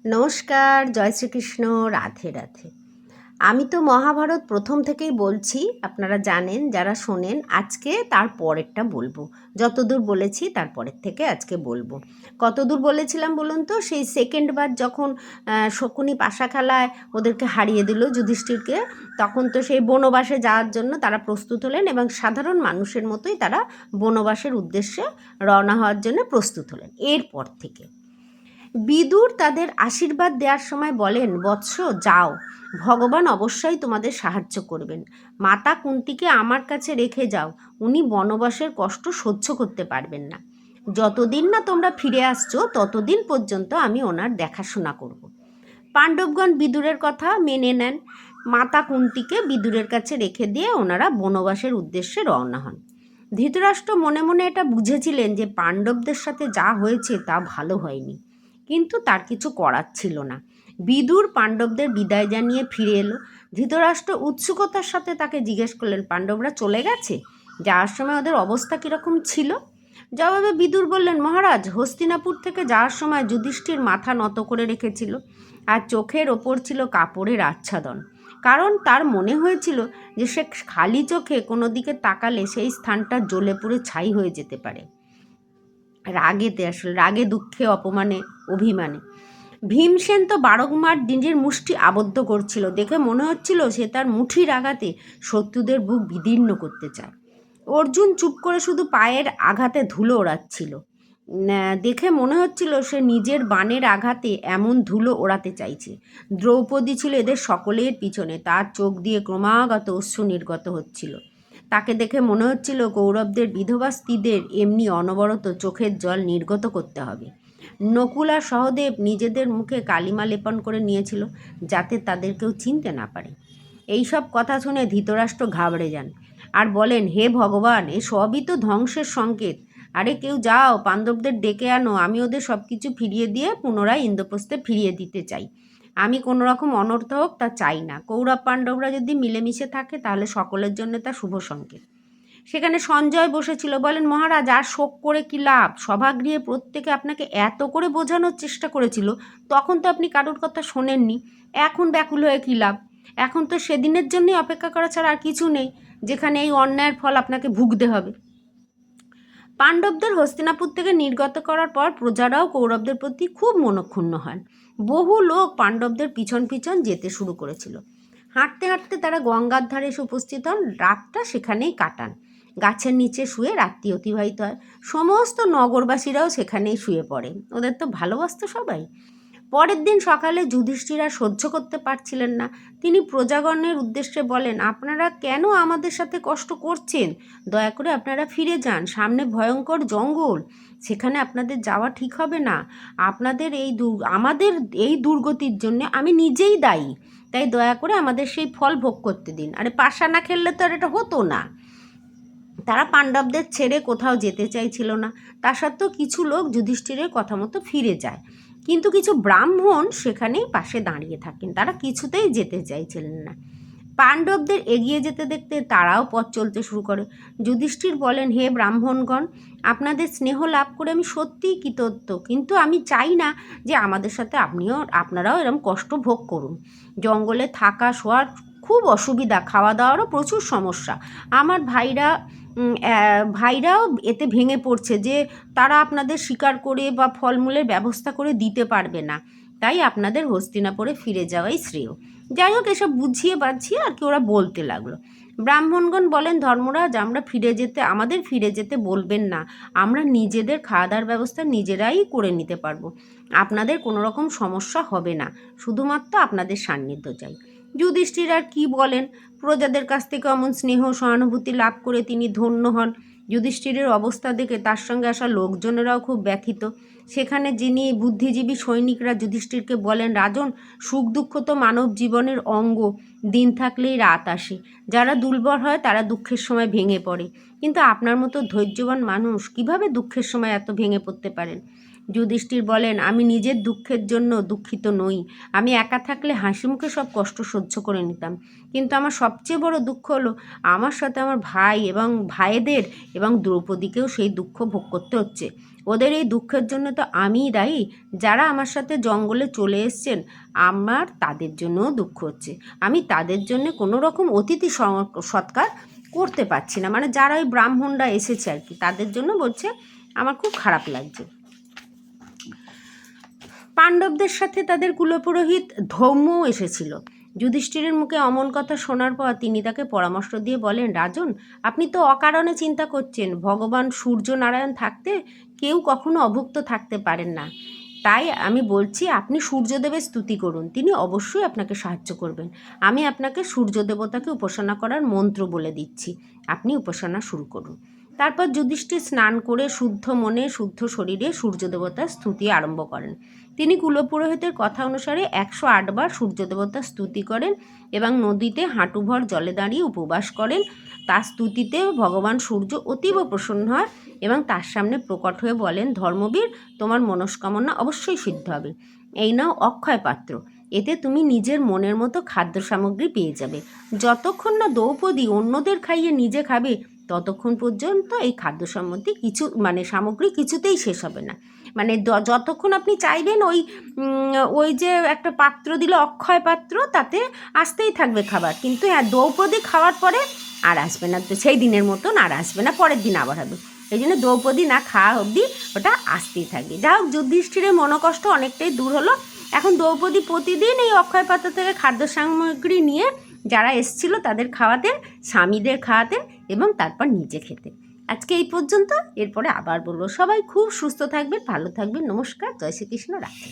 নমস্কার, জয় শ্রীকৃষ্ণ, রাধে রাধে। আমি তো মহাভারত প্রথম থেকেই বলছি, আপনারা জানেন, যারা শোনেন। আজকে তার পরেরটা বলবো, যতদূর বলেছি তারপরের থেকে আজকে বলবো। কতদূর বলেছিলাম বলুন তো? সেই সেকেন্ড বার যখন শকুনি পাশা খেলায় ওদেরকে হারিয়ে দিল যুধিষ্ঠিরকে, তখন তো সেই বনবাসে যাওয়ার জন্য তারা প্রস্তুত হলেন এবং সাধারণ মানুষের মতোই তারা বনবাসের উদ্দেশ্যে রওনা হওয়ার জন্য প্রস্তুত হলেন। এরপর থেকে বিদুর তাদের আশীর্বাদ দেওয়ার সময় বলেন, বৎস যাও, ভগবান অবশ্যই তোমাদের সাহায্য করবেন। মাতা কুন্তিকে আমার কাছে রেখে যাও, উনি বনবাসের কষ্ট সহ্য করতে পারবেন না। যতদিন না তোমরা ফিরে আসছো ততদিন পর্যন্ত আমি ওনার দেখাশোনা করব। পাণ্ডবগণ বিদুরের কথা মেনে নেন। মাতা কুন্তিকে বিদুরের কাছে রেখে দিয়ে ওনারা বনবাসের উদ্দেশ্যে রওনা হন। ধৃতরাষ্ট্র মনে মনে এটা বুঝেছিলেন যে পাণ্ডবদের সাথে যা হয়েছে তা ভালো হয়নি, কিন্তু তার কিছু করার ছিল না। বিদুর পাণ্ডবদের বিদায় জানিয়ে ফিরে এলো। ধৃতরাষ্ট্র উৎসুকতার সাথে তাকে জিজ্ঞেস করলেন, পাণ্ডবরা চলে গেছে? যাওয়ার সময় ওদের অবস্থা কীরকম ছিল? জবাবে বিদুর বললেন, মহারাজ, হস্তিনাপুর থেকে যাওয়ার সময় যুধিষ্ঠির মাথা নত করে রেখেছিল আর চোখের ওপর ছিল কাপড়ের আচ্ছাদন, কারণ তার মনে হয়েছিল যে সে খালি চোখে কোনো দিকে তাকালে সেই স্থানটা জ্বলে পুড়ে ছাই হয়ে যেতে পারে। রাগে দুঃখে অপমানে অভিমানে ভীমসেন তো বারংবার নিজের মুষ্টি আবদ্ধ করছিল। দেখে মনে হচ্ছিল সে তার মুঠির আঘাতে শত্রুদের বুক বিদীর্ণ করতে চায়। অর্জুন চুপ করে শুধু পায়ের আঘাতে ধুলো ওড়াচ্ছিল। দেখে মনে হচ্ছিল সে নিজের বাণের আঘাতে এমন ধুলো ওড়াতে চাইছে। দ্রৌপদী ছিল এদের সকলের পিছনে, তার চোখ দিয়ে ক্রমাগত অশ্রু নির্গত হচ্ছিল। তাকে দেখে মনে হচ্ছিল কৌরবদের বিধবা স্ত্রীদের এমনি অনবরত চোখের জল নির্গত করতে হবে। নকুল আর সহদেব নিজেদের মুখে কালিমা লেপন করে নিয়েছিল, যাতে তাদের কেউ চিনতে না পারে। এইসব কথা শুনে ধৃতরাষ্ট্র ঘাবড়ে যান আর বলেন, হে ভগবান, এ সবই তো ধ্বংসের সংকেত। আরে কেউ যাও, পাণ্ডবদের ডেকে আনো, আমি ওদের সব কিছু ফিরিয়ে দিয়ে পুনরায় ইন্দ্রপ্রস্থে ফিরিয়ে দিতে চাই। আমি কোনো রকম অনর্থ হোক তা চাই না। কৌরব পাণ্ডবরা যদি মিলেমিশে থাকে তাহলে সকলের জন্য তা শুভ সংকেত। সেখানে সঞ্জয় বসেছিল। বলেন, মহারাজ, আর শোক করে কি লাভ? সভাগৃহে প্রত্যেকে আপনাকে এত করে বোঝানোর চেষ্টা করেছিল, তখন তো আপনি কারোর কথা শোনেননি। এখন ব্যাকুল হয়ে কী লাভ? এখন তো সেদিনের জন্যই অপেক্ষা করা ছাড়া আর কিছু নেই, যেখানে এই অন্যায়ের ফল আপনাকে ভুগতে হবে। পাণ্ডবদের হস্তিনাপুর থেকে নির্গত করার পর প্রজারাও কৌরবদের প্রতি খুব মনক্ষুণ্ণ হন। বহু লোক পাণ্ডবদের পিছন পিছন যেতে শুরু করেছিল। হাঁটতে হাঁটতে তারা গঙ্গার ধারে এসে উপস্থিত হন। রাতটা সেখানেই কাটান। গাছের নিচে শুয়ে রাত্রি অতিবাহিত হয়। সমস্ত নগরবাসীরাও সেখানেই শুয়ে পড়ে। ওদের তো ভালোবাসত সবাই। পরের দিন সকালে যুধিষ্ঠির আর সহ্য করতে পারছিলেন না। তিনি প্রজাগণের উদ্দেশ্যে বলেন, আপনারা কেন আমাদের সাথে কষ্ট করছেন? দয়া করে আপনারা ফিরে যান। সামনে ভয়ঙ্কর জঙ্গল, সেখানে আপনাদের যাওয়া ঠিক হবে না। আমাদের এই দুর্গতির জন্য আমি নিজেই দায়ী, তাই দয়া করে আমাদের সেই ফল ভোগ করতে দিন। আরে পাশা না খেললে তো আর এটা হতো না। তারা পাণ্ডবদের ছেড়ে কোথাও যেতে চাইছিল না। তা সত্ত্বেও কিছু লোক যুধিষ্ঠিরের কথা মতো ফিরে যায়, কিন্তু কিছু ব্রাহ্মণ সেখানেই পাশে দাঁড়িয়ে থাকেন। তারা কিছুতেই যেতে চাইছিলেন না। পাণ্ডবদের এগিয়ে যেতে দেখতে তারাও পথ চলতে শুরু করে। যুধিষ্ঠির বলেন, হে ব্রাহ্মণগণ, আপনাদের স্নেহ লাভ করে আমি সত্যিই কৃতজ্ঞ, কিন্তু আমি চাই না যে আমাদের সাথে আপনারাও এরকম কষ্ট ভোগ করুন। জঙ্গলে থাকা শোয়ার খুব অসুবিধা, খাওয়া দাওয়ারও প্রচুর সমস্যা। আমার ভাইরাও এতে ভেঙে পড়ছে যে তারা আপনাদের শিকার করে বা ফলমূলের ব্যবস্থা করে দিতে পারবে না। তাই আপনাদের হস্তিনাপুরে ফিরে যাওয়াই শ্রেয়। যাই হোক, এসব বুঝিয়ে বাঝিয়ে আর কি ওরা বলতে লাগলো। ব্রাহ্মণগণ বলেন, ধর্মরাজ, আমাদের ফিরে যেতে বলবেন না। আমরা নিজেদের খাওয়া দাওয়ার ব্যবস্থা নিজেরাই করে নিতে পারবো। আপনাদের কোনো রকম সমস্যা হবে না, শুধুমাত্র আপনাদের সান্নিধ্য চাই। যুধিষ্ঠির আর কি বলেন? প্রজাদের কাছ থেকে অমন স্নেহ সহানুভূতি লাভ করে তিনি ধন্য হন। যুধিষ্ঠিরের অবস্থা দেখে তার সঙ্গে আসা লোকজনেরাও খুব ব্যথিত। সেখানে যিনি বুদ্ধিজীবী সৈনিকরা যুধিষ্ঠিরকে বলেন, রাজন, সুখ দুঃখ তো মানব জীবনের অঙ্গ। দিন থাকলেই রাত আসে। যারা দুর্বল হয় তারা দুঃখের সময় ভেঙে পড়ে, কিন্তু আপনার মতো ধৈর্যবান মানুষ কিভাবে দুঃখের সময় এত ভেঙে পড়তে পারেন? যুধিষ্ঠির বলেন, আমি নিজের দুঃখের জন্য দুঃখিত নই। আমি একা থাকলে হাসি মুখে সব কষ্ট সহ্য করে নিতাম, কিন্তু আমার সবচেয়ে বড় দুঃখ হলো আমার সাথে আমার ভাই এবং ভাইদের এবং দ্রৌপদীকেও সেই দুঃখ ভোগ করতে হচ্ছে। ওদের এই দুঃখের জন্য তো আমিই দায়ী। যারা আমার সাথে জঙ্গলে চলে এসছেন, আমার তাদের জন্যও দুঃখ হচ্ছে। আমি তাদের জন্য কোনো রকম অতিথি সৎকার করতে পারছি না, মানে যারা ওই ব্রাহ্মণরা এসেছে আর কি, তাদের জন্য বলছে আমার খুব খারাপ লাগছে। পাণ্ডবদের সাথে তাদের কুলপুরোহিত ধৌম্যও এসেছিল। যুধিষ্ঠিরের মুখে অমন কথা শোনার পর তিনি তাকে পরামর্শ দিয়ে বলেন, রাজন, আপনি তো অকারণে চিন্তা করছেন। ভগবান সূর্যনারায়ণ থাকতে কেউ কখনো অভুক্ত থাকতে পারেন না। তাই আমি বলছি আপনি সূর্যদেবের স্তুতি করুন, তিনি অবশ্যই আপনাকে সাহায্য করবেন। আমি আপনাকে সূর্য দেবতাকে উপাসনা করার মন্ত্র বলে দিচ্ছি, আপনি উপাসনা শুরু করুন। তারপর যুধিষ্ঠির স্নান করে শুদ্ধ মনে শুদ্ধ শরীরে সূর্য দেবতার স্তুতি আরম্ভ করেন। তিনি কুলপুরোহিতের কথা অনুসারে 108 বার সূর্য দেবতার স্তুতি করেন এবং নদীতে হাঁটুভর জলে দাঁড়িয়ে উপবাস করেন। তার স্তুতিতে ভগবান সূর্য অতীব প্রসন্ন হয় এবং তার সামনে প্রকট হয়ে বলেন, ধর্মবীর, তোমার মনস্কামনা অবশ্যই সিদ্ধ হবে। এই নাও অক্ষয় পাত্র, এতে তুমি নিজের মনের মতো খাদ্য সামগ্রী পেয়ে যাবে। যতক্ষণ না দ্রৌপদী অন্যদের খাইয়ে নিজে খাবে, ততক্ষণ পর্যন্ত এই খাদ্য সামগ্রী কিছুতেই শেষ হবে না। মানে যতক্ষণ আপনি চাইবেন ওই যে একটা পাত্র দিল, অক্ষয় পাত্র, তাতে আসতেই থাকবে খাবার। কিন্তু হ্যাঁ, দ্রৌপদী খাওয়ার পরে আর আসবে না, তো সেই দিনের মতন আর আসবে না, পরের দিন আবার হবে। এই জন্য দ্রৌপদী না খাওয়া অবধি ওটা আসতেই থাকবে। যা হোক, যুধিষ্ঠিরের মনোকষ্ট অনেকটাই দূর হলো। এখন দ্রৌপদী প্রতিদিন এই অক্ষয় পাত্র থেকে খাদ্য সামগ্রী নিয়ে যারা এসছিল তাদের খাওয়াতেন, স্বামীদের খাওয়াতেন এবং তারপর নিজে খেতেন। আজকে এই পর্যন্ত, এরপরে আবার বলবো। সবাই খুব সুস্থ থাকবেন, ভালো থাকবেন। নমস্কার, জয় শ্রীকৃষ্ণ, রাখি।